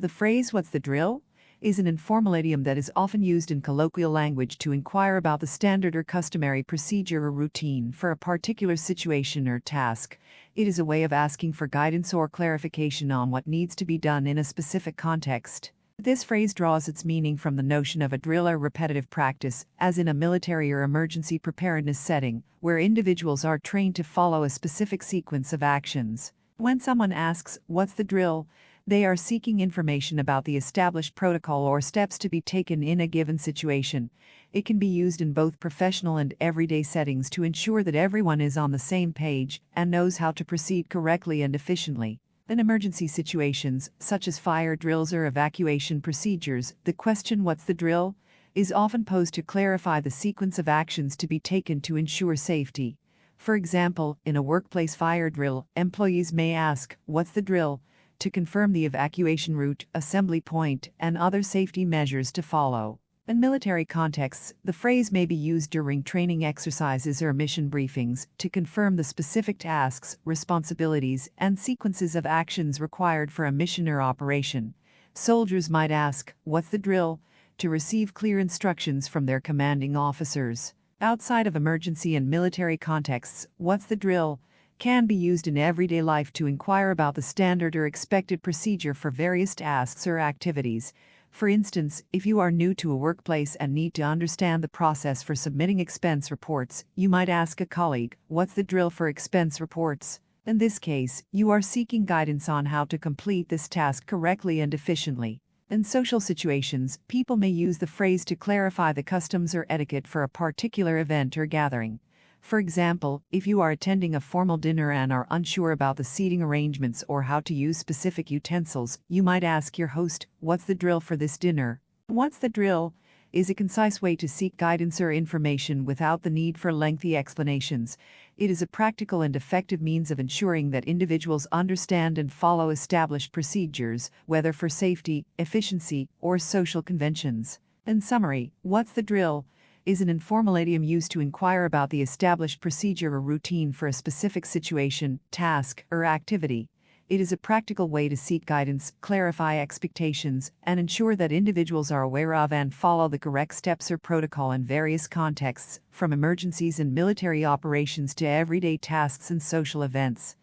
The phrase, "What's the drill?" is an informal idiom that is often used in colloquial language to inquire about the standard or customary procedure or routine for a particular situation or task. It is a way of asking for guidance or clarification on what needs to be done in a specific context. This phrase draws its meaning from the notion of a drill or repetitive practice, as in a military or emergency preparedness setting, where individuals are trained to follow a specific sequence of actions. When someone asks, "What's the drill?" they are seeking information about the established protocol or steps to be taken in a given situation. It can be used in both professional and everyday settings to ensure that everyone is on the same page and knows how to proceed correctly and efficiently. In emergency situations, such as fire drills or evacuation procedures, the question, "What's the drill?" is often posed to clarify the sequence of actions to be taken to ensure safety. For example, in a workplace fire drill, employees may ask, "What's the drill?" to confirm the evacuation route, assembly point, and other safety measures to follow. In military contexts, the phrase may be used during training exercises or mission briefings to confirm the specific tasks, responsibilities, and sequences of actions required for a mission or operation. Soldiers might ask, "What's the drill?" to receive clear instructions from their commanding officers. Outside of emergency and military contexts, "What's the drill?" can be used in everyday life to inquire about the standard or expected procedure for various tasks or activities. For instance, if you are new to a workplace and need to understand the process for submitting expense reports, you might ask a colleague, "What's the drill for expense reports?" In this case, you are seeking guidance on how to complete this task correctly and efficiently. In social situations, people may use the phrase to clarify the customs or etiquette for a particular event or gathering. For example, if you are attending a formal dinner and are unsure about the seating arrangements or how to use specific utensils, you might ask your host, "What's the drill for this dinner?" "What's the drill?" is a concise way to seek guidance or information without the need for lengthy explanations. It is a practical and effective means of ensuring that individuals understand and follow established procedures, whether for safety, efficiency, or social conventions. In summary, "What's the drill?" is an informal idiom used to inquire about the established procedure or routine for a specific situation, task, or activity. It is a practical way to seek guidance, clarify expectations, and ensure that individuals are aware of and follow the correct steps or protocol in various contexts, from emergencies and military operations to everyday tasks and social events.